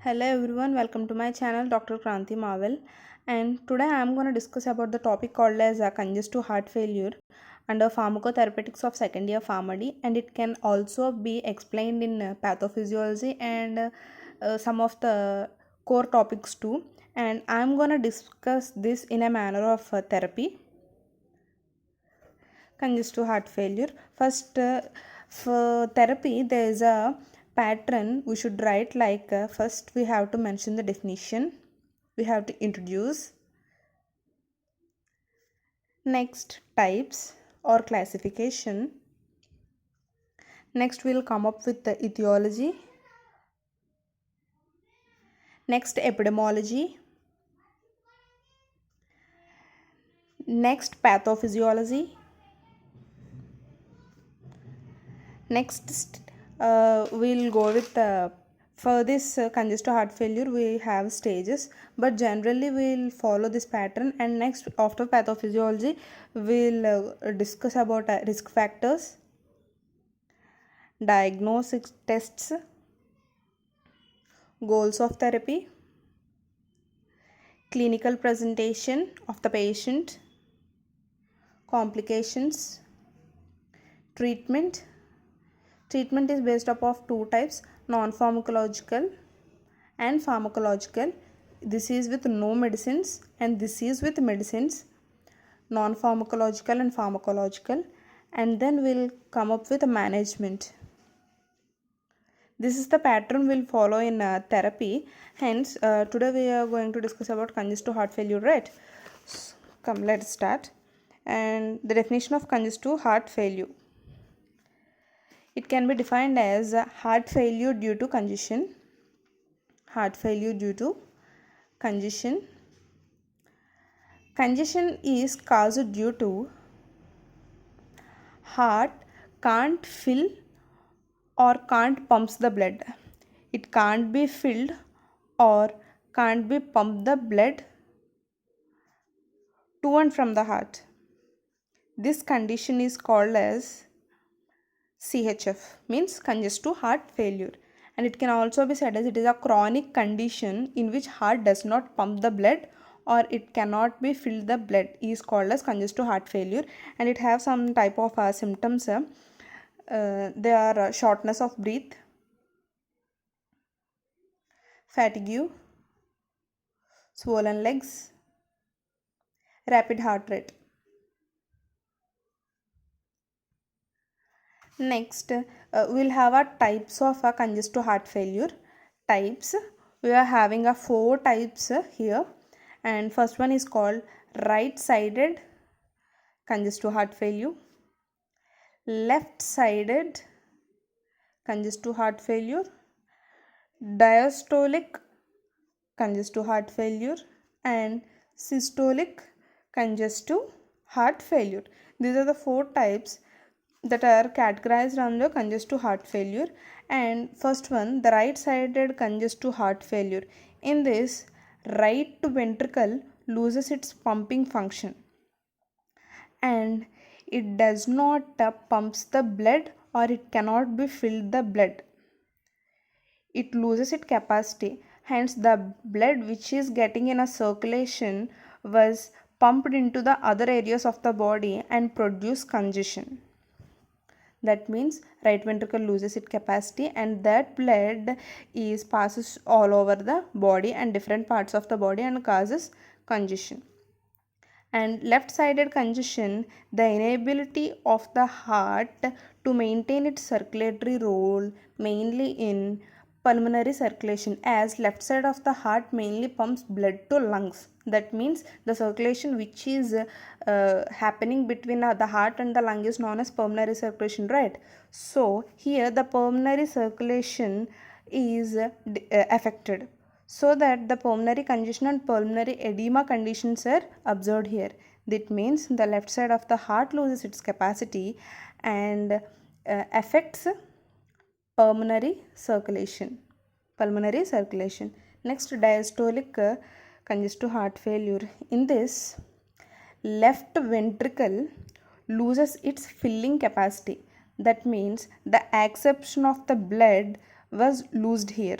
Hello everyone, welcome to my channel Dr. Kranti Marvel, and today I am going to discuss about the topic called as congestive heart failure under pharmacotherapeutics of second year pharmacy, and it can also be explained in pathophysiology and some of the core topics too. And I am going to discuss this in a manner of therapy. Congestive heart failure. First, for therapy, there is a pattern we should write like first we have to mention the definition, we have to introduce, next types or classification, next we'll come up with the etiology, next epidemiology, next pathophysiology, next we'll go with for this congestive heart failure we have stages, but generally we'll follow this pattern. And next, after pathophysiology, we'll discuss about risk factors, diagnostic tests, goals of therapy, clinical presentation of the patient, complications, treatment. Treatment is based up of two types, non-pharmacological and pharmacological. This is with no medicines and this is with medicines, non-pharmacological and pharmacological. And then we'll come up with a management. This is the pattern we'll follow in therapy. Hence, today we are going to discuss about congestive heart failure, right? So, come, let's start. And the definition of congestive heart failure. It can be defined as heart failure due to congestion. Heart failure due to congestion. Congestion is caused due to heart can't fill or can't pumps the blood. It can't be filled or can't be pumped the blood to and from the heart. This condition is called as CHF, means congestive heart failure, and it can also be said as it is a chronic condition in which heart does not pump the blood or it cannot be filled the blood is called as congestive heart failure. And it have some type of symptoms. They are shortness of breath, fatigue, swollen legs, rapid heart rate. Next, we'll have a types of a congestive heart failure. Types, we are having a four types here, and first one is called right-sided congestive heart failure, left-sided congestive heart failure, diastolic congestive heart failure, and systolic congestive heart failure. These are the four types that are categorized under congestive heart failure. And first one, the right sided congestive heart failure. In this, right ventricle loses its pumping function and it does not pumps the blood or it cannot be filled the blood. It loses its capacity, hence the blood which is getting in a circulation was pumped into the other areas of the body and produce congestion. That means right ventricle loses its capacity and that blood is passes all over the body and different parts of the body and causes congestion. And left sided congestion, the inability of the heart to maintain its circulatory role mainly in pulmonary circulation, as left side of the heart mainly pumps blood to lungs. That means the circulation which is happening between the heart and the lung is known as pulmonary circulation, right? So here the pulmonary circulation is affected, so that the pulmonary congestion and pulmonary edema conditions are observed here. That means the left side of the heart loses its capacity and affects pulmonary circulation. Next, diastolic congestive heart failure. In this, left ventricle loses its filling capacity. That means the acception of the blood was loosed here.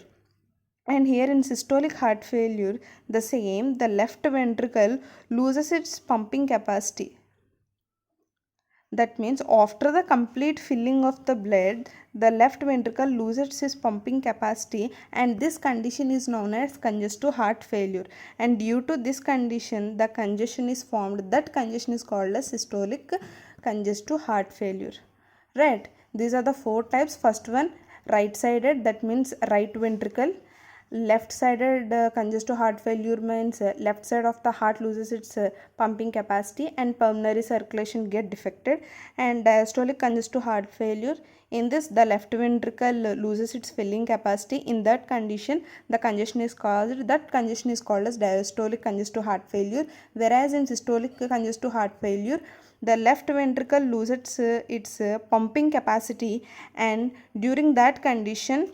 And here in systolic heart failure, the same, the left ventricle loses its pumping capacity. That means after the complete filling of the blood, the left ventricle loses its pumping capacity, and this condition is known as congestive heart failure. And due to this condition, the congestion is formed. That congestion is called as systolic congestive heart failure. Right? These are the four types. First one, right sided, that means right ventricle. Left sided congestive heart failure means left side of the heart loses its pumping capacity and pulmonary circulation get defected. And diastolic congestive heart failure, in this the left ventricle loses its filling capacity. In that condition, the congestion is called as diastolic congestive heart failure. Whereas in systolic congestive heart failure, the left ventricle loses its pumping capacity, and during that condition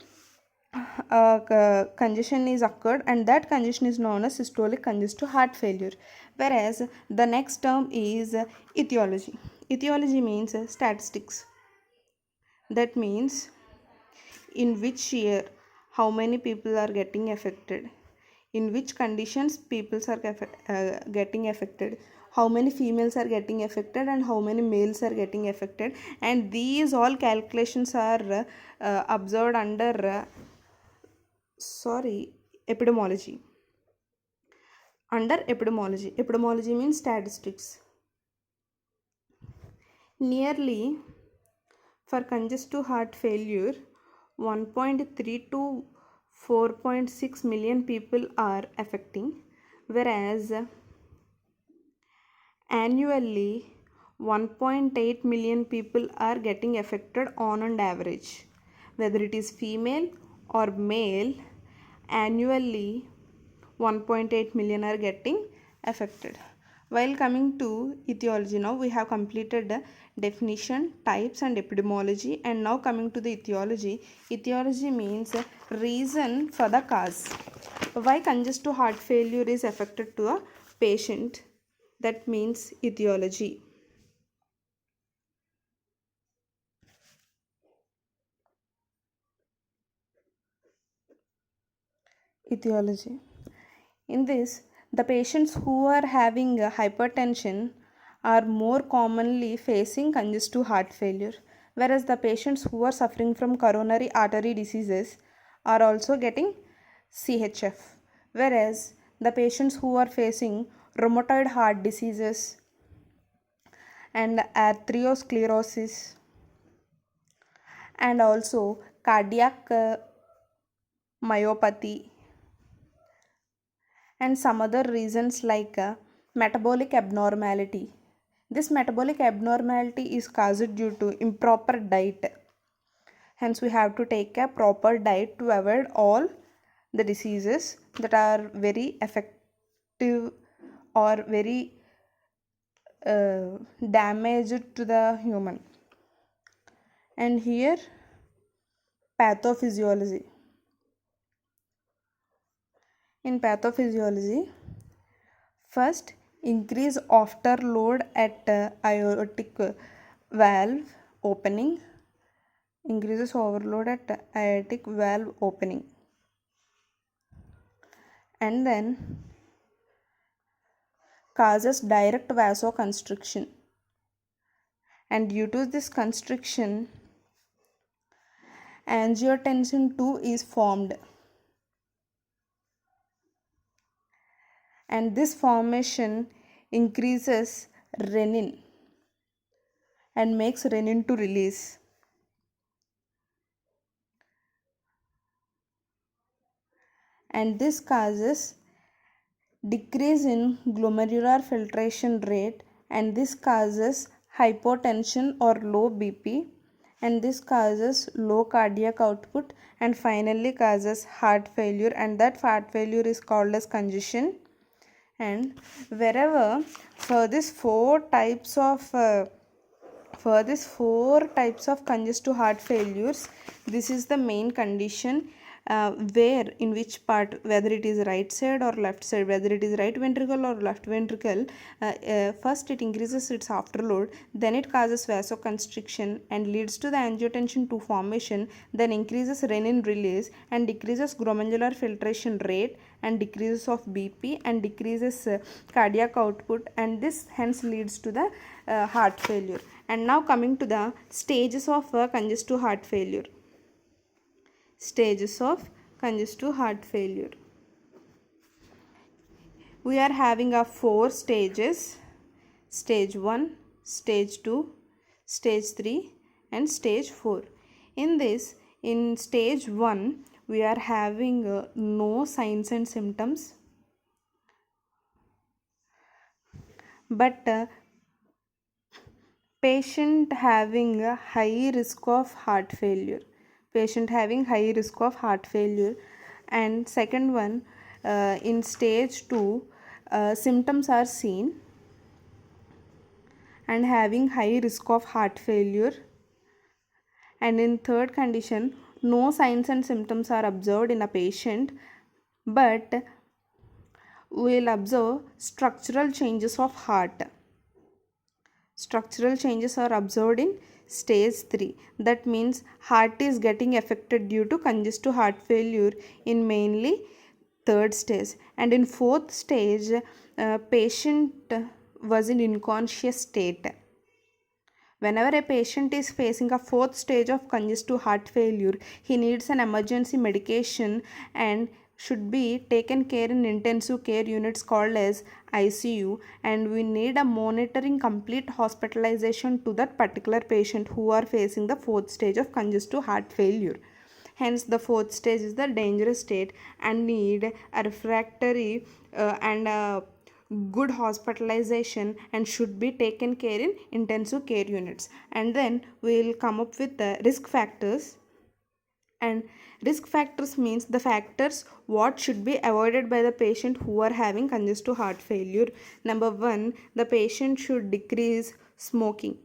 congestion is occurred, and that congestion is known as systolic congestive heart failure. Whereas the next term is etiology. Etiology means statistics. That means in which year how many people are getting affected, in which conditions people are getting affected, how many females are getting affected and how many males are getting affected. And these all calculations are observed under epidemiology. Under epidemiology means statistics. Nearly, for congestive heart failure, 1.3 to 4.6 million people are affecting, whereas annually 1.8 million people are getting affected on an average. Whether it is female or male, annually 1.8 million are getting affected. While coming to etiology, now we have completed the definition, types and epidemiology, and now coming to the etiology. Etiology means reason for the cause. Why congestive heart failure is affected to a patient, that means etiology. Etiology. In this, the patients who are having hypertension are more commonly facing congestive heart failure, whereas the patients who are suffering from coronary artery diseases are also getting CHF, whereas the patients who are facing rheumatoid heart diseases and arteriosclerosis and also cardiac myopathy and some other reasons like metabolic abnormality. This metabolic abnormality is caused due to improper diet. Hence, we have to take a proper diet to avoid all the diseases that are very effective or very damaged to the human. And here, pathophysiology. In pathophysiology, first, increase afterload at aortic valve opening, increases overload at aortic valve opening, and then causes direct vasoconstriction, and due to this constriction, angiotensin II is formed, and this formation increases renin and makes renin to release, and this causes decrease in glomerular filtration rate, and this causes hypotension or low BP, and this causes low cardiac output, and finally causes heart failure, and that heart failure is called as congestion. And wherever for these four types of congestive heart failures, this is the main condition. where, in which part, whether it is right side or left side, whether it is right ventricle or left ventricle. First it increases its afterload, then it causes vasoconstriction and leads to the angiotensin 2 formation, then increases renin release and decreases glomerular filtration rate and decreases of BP and decreases cardiac output, and this hence leads to the heart failure. And now coming to the stages of congestive heart failure. Stages of congestive heart failure. We are having 4 stages: stage 1, stage 2, stage 3 and stage 4. In stage 1 we are having no signs and symptoms, but patient having a high risk of heart failure. And second one, in stage 2 symptoms are seen and having high risk of heart failure. And in third condition, no signs and symptoms are observed in a patient, but we will observe structural changes of heart. Structural changes are observed in stage 3. That means heart is getting affected due to congestive heart failure in mainly third stage. And in fourth stage, patient was in unconscious state. Whenever a patient is facing a fourth stage of congestive heart failure, he needs an emergency medication and should be taken care in intensive care units called as ICU, and we need a monitoring complete hospitalization to that particular patient who are facing the fourth stage of congestive heart failure. Hence the fourth stage is the dangerous state and need a refractory and a good hospitalization and should be taken care in intensive care units. And then we will come up with the risk factors. And risk factors means the factors what should be avoided by the patient who are having congestive heart failure. Number 1, the patient should decrease smoking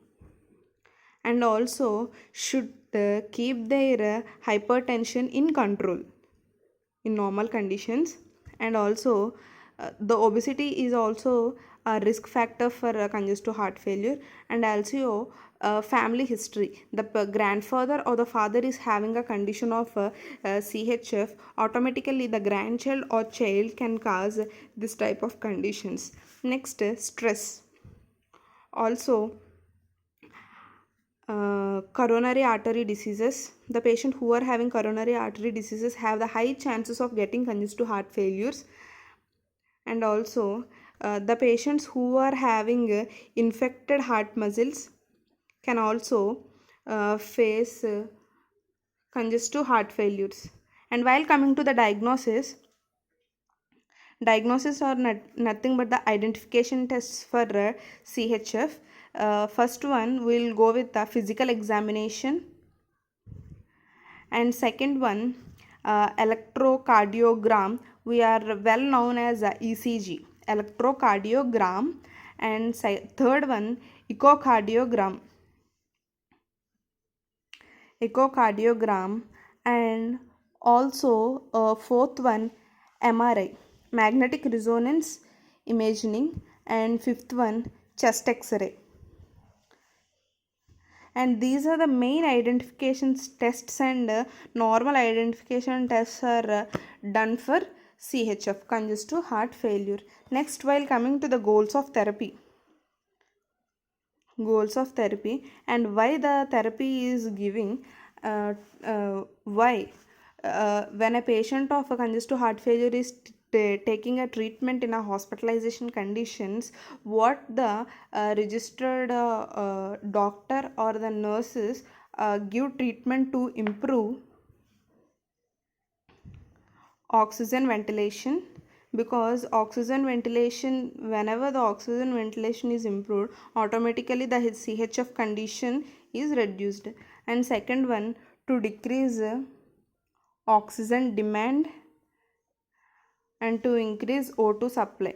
and also should keep their hypertension in control in normal conditions. And also the obesity is also a risk factor for congestive heart failure. And also family history, the grandfather or the father is having a condition of CHF, automatically the grandchild or child can cause this type of conditions. Next, stress. Also coronary artery diseases, the patient who are having coronary artery diseases have the high chances of getting congestive heart failures. And also the patients who are having infected heart muscles can also face congestive heart failures. And while coming to the diagnosis are nothing but the identification tests for CHF. First one, we will go with the physical examination, and second one, electrocardiogram. We are well known as ECG, electrocardiogram. And third one, echocardiogram, and also fourth one, MRI, magnetic resonance imaging, and fifth one, chest X-ray. And these are the main identification tests, and normal identification tests are done for CHF, congestive heart failure. Next, while coming to the goals of therapy and why the therapy is giving, why when a patient of a congestive heart failure is taking a treatment in a hospitalization conditions, what the registered doctor or the nurses give treatment to improve oxygen ventilation, because oxygen ventilation, whenever the oxygen ventilation is improved, automatically the CHF condition is reduced. And second one, to decrease oxygen demand and to increase O2 supply.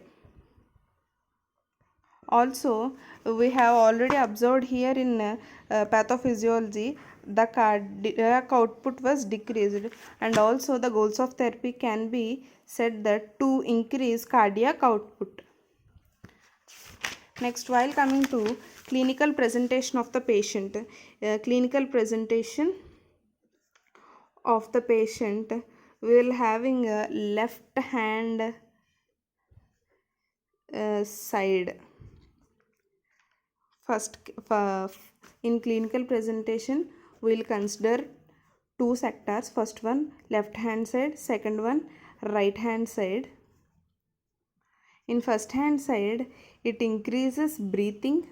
Also, we have already observed here in pathophysiology the cardiac output was decreased, and also the goals of therapy can be said that to increase cardiac output. Next, while coming to clinical presentation of the patient, clinical presentation of the patient will having a left hand side. First, in clinical presentation, we will consider two sectors. First one left hand side, second one right hand side. In first hand side, it increases breathing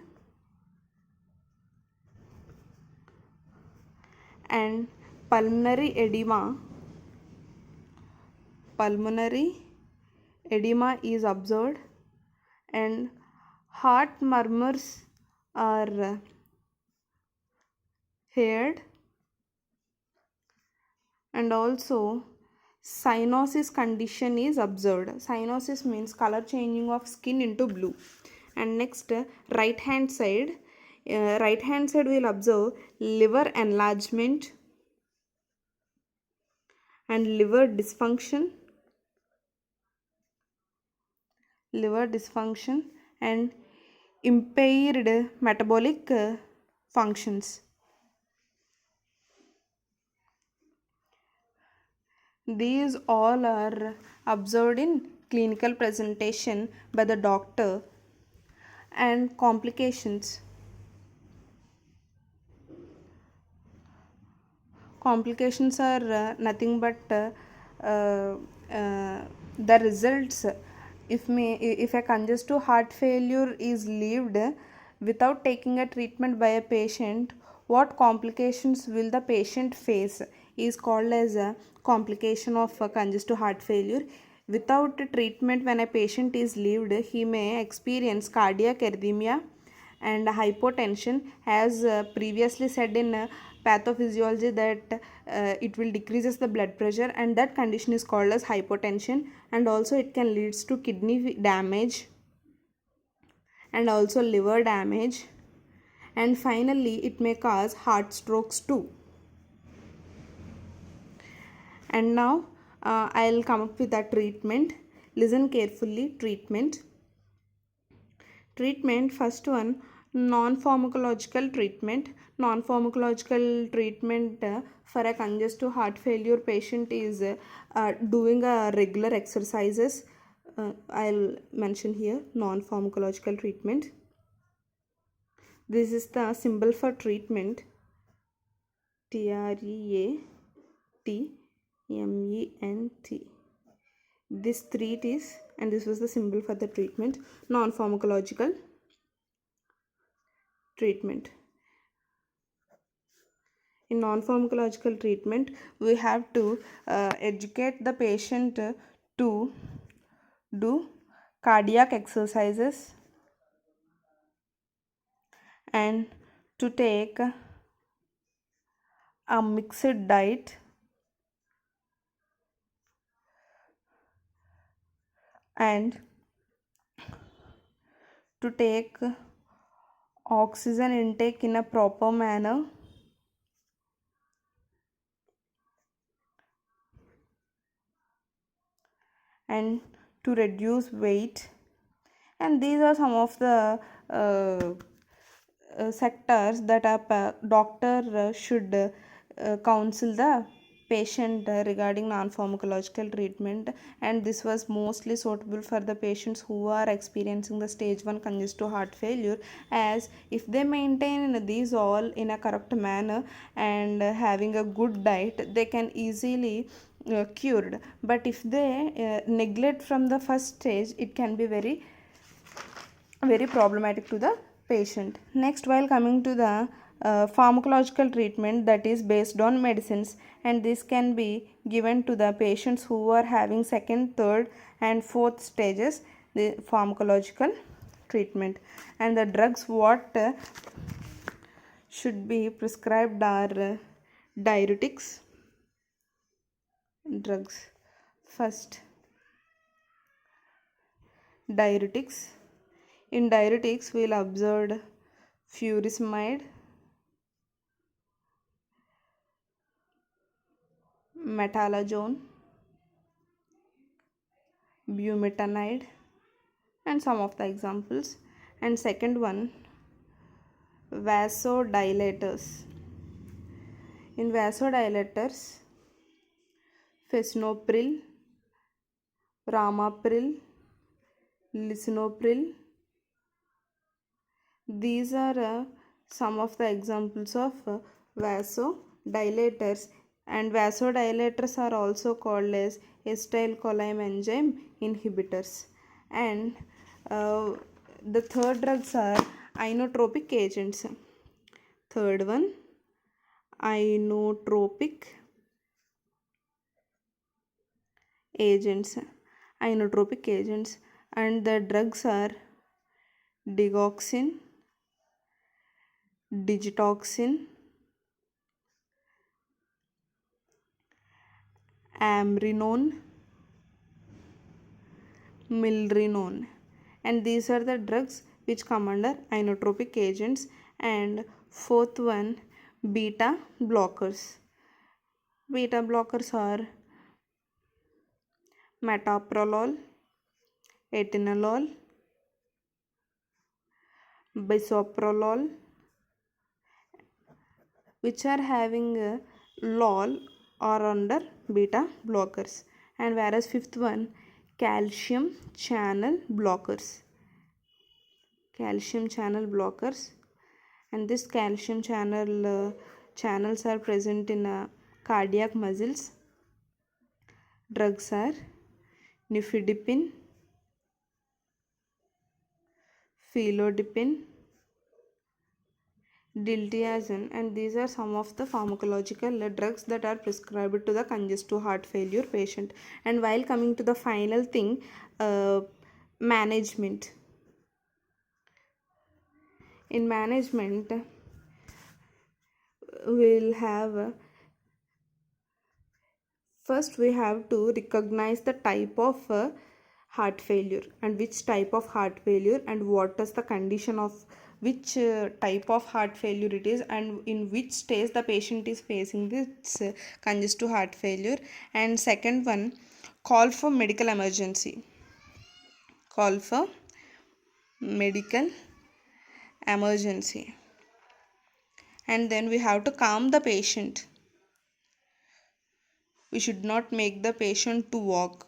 and pulmonary edema. Pulmonary edema is observed and heart murmurs are heard, and also cyanosis condition is observed. Cyanosis means color changing of skin into blue. And next, right hand side will observe liver enlargement and liver dysfunction and impaired metabolic functions. These all are observed in clinical presentation by the doctor. And complications are nothing but the results. If a congestive heart failure is lived without taking a treatment by a patient, what complications will the patient face is called as a complication of congestive heart failure. Without treatment, when a patient is lived, he may experience cardiac arrhythmia and hypotension, as previously said in pathophysiology, that it will decreases the blood pressure, and that condition is called as hypotension. And also it can leads to kidney damage and also liver damage, and finally it may cause heart strokes too. And now I'll come up with a treatment. Listen carefully. Treatment, first one, non-pharmacological treatment. Non-pharmacological treatment for a congestive heart failure patient is doing a regular exercises. I'll mention here non-pharmacological treatment. This is the symbol for treatment, TREATMENT. This treat is, and this was the symbol for the treatment, non-pharmacological treatment. In non-pharmacological treatment, we have to educate the patient to do cardiac exercises and to take a mixed diet and to take oxygen intake in a proper manner and to reduce weight. And these are some of the sectors that a doctor should counsel the patient regarding non-pharmacological treatment. And this was mostly suitable for the patients who are experiencing the stage 1 congestive heart failure, as if they maintain these all in a correct manner and having a good diet, they can easily cured. But if they neglect from the first stage, it can be very problematic to the patient. Next, while coming to the pharmacological treatment, that is based on medicines, and this can be given to the patients who are having second, third and fourth stages, the pharmacological treatment. And the drugs what should be prescribed are diuretics drugs. First, diuretics. In diuretics, we will observe furosemide, metalazone, bumetanide, and some of the examples. And second one, vasodilators. In vasodilators, fesnopril, ramapril, lisinopril. These are some of the examples of vasodilators, and vasodilators are also called as acetylcholine enzyme inhibitors. And the third drugs are inotropic agents. Third one, inotropic agents. Inotropic agents, and the drugs are digoxin, digitoxin, amrinone, milrinone, and these are the drugs which come under inotropic agents. And fourth one, beta blockers. Beta blockers are metoprolol, atenolol, bisoprolol, which are having a lol or under beta blockers. And whereas fifth one, calcium channel blockers. Calcium channel blockers, and this calcium channels are present in cardiac muscles. Drugs are nifedipine, felodipine, diltiazem, and these are some of the pharmacological drugs that are prescribed to the congestive heart failure patient. And while coming to the final thing, management. In management, we'll have first we have to recognize the type of heart failure, and which type of heart failure, and what is the condition of which type of heart failure it is, and in which stage the patient is facing this congestive heart failure. And second one, call for medical emergency. Call for medical emergency. And then we have to calm the patient. We should not make the patient to walk.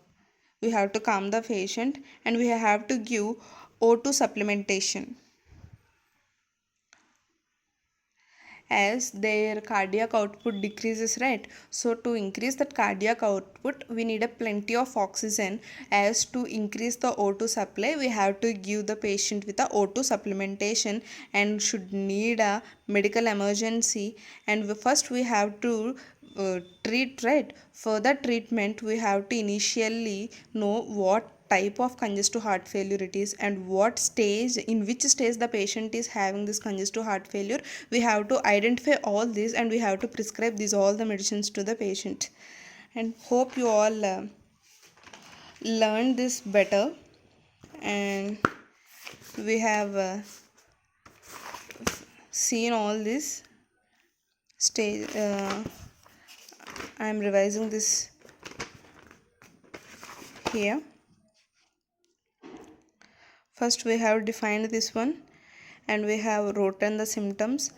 We have to calm the patient, and we have to give O2 supplementation, as their cardiac output decreases, right? So to increase that cardiac output, we need a plenty of oxygen. As to increase the O2 supply, we have to give the patient with a O2 supplementation, and should need a medical emergency. And first we have to treat, right? For the treatment, we have to initially know what type of congestive heart failure it is, and what stage, in which stage the patient is having this congestive heart failure. We have to identify all this, and we have to prescribe these all the medicines to the patient. And hope you all learn this better, and we have seen all this stage. I am revising this here. First we have defined this one, and we have written the symptoms,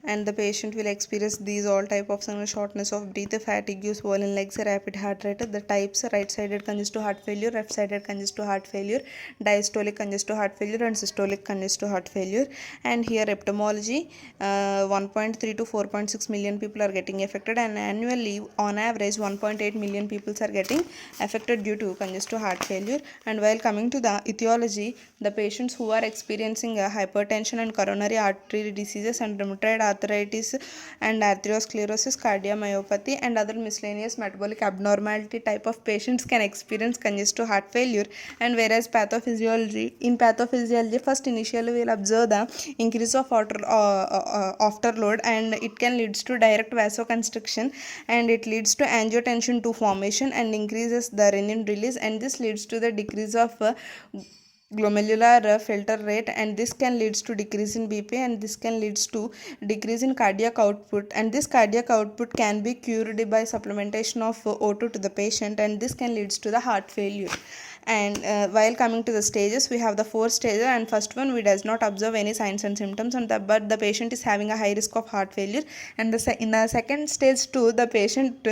and the patient will experience these all type of shortness of breath, fatigue, swollen legs, rapid heart rate. The types: right-sided congestive heart failure, left-sided congestive heart failure, diastolic congestive heart failure, and systolic congestive heart failure. And here epidemiology, 1.3 to 4.6 million people are getting affected, and annually on average 1.8 million people are getting affected due to congestive heart failure. And while coming to the etiology, the patients who are experiencing hypertension and coronary artery diseases and rheumatoid arthritis and arteriosclerosis, cardiomyopathy, and other miscellaneous metabolic abnormality type of patients can experience congestive heart failure. And whereas pathophysiology, in pathophysiology, first initially we will observe the increase of afterload, and it can leads to direct vasoconstriction, and it leads to angiotensin II formation and increases the renin release, and this leads to the decrease of glomerular filter rate, and this can leads to decrease in BP, and this can leads to decrease in cardiac output, and this cardiac output can be cured by supplementation of O2 to the patient, and this can leads to the heart failure. And while coming to the stages, we have the 4 stages, and first one, we does not observe any signs and symptoms, and but the patient is having a high risk of heart failure. And in the second stage 2, the patient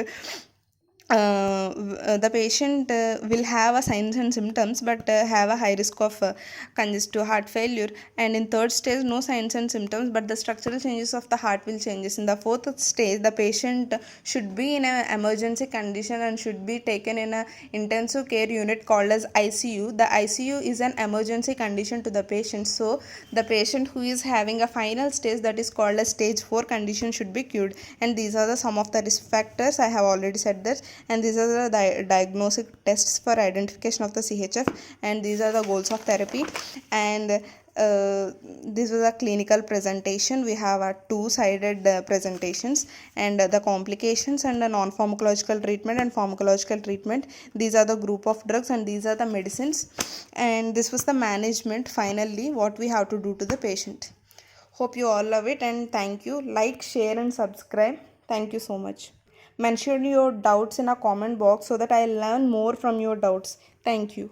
will have a signs and symptoms, but have a high risk of congestive heart failure. And in third stage, no signs and symptoms, but the structural changes of the heart will changes. In the fourth stage, the patient should be in an emergency condition and should be taken in a intensive care unit called as ICU. The ICU is an emergency condition to the patient, so the patient who is having a final stage, that is called as stage 4 condition, should be cured. And these are the some of the risk factors. I have already said that, and these are the diagnostic tests for identification of the CHF, and these are the goals of therapy. And this was a clinical presentation. We have a two-sided presentations, and the complications and the non-pharmacological treatment and pharmacological treatment. These are the group of drugs, and these are the medicines, and this was the management. Finally, what we have to do to the patient. Hope you all love it, and thank you. Like, share and subscribe. Thank you so much. Mention your doubts in a comment box so that I learn more from your doubts. Thank you.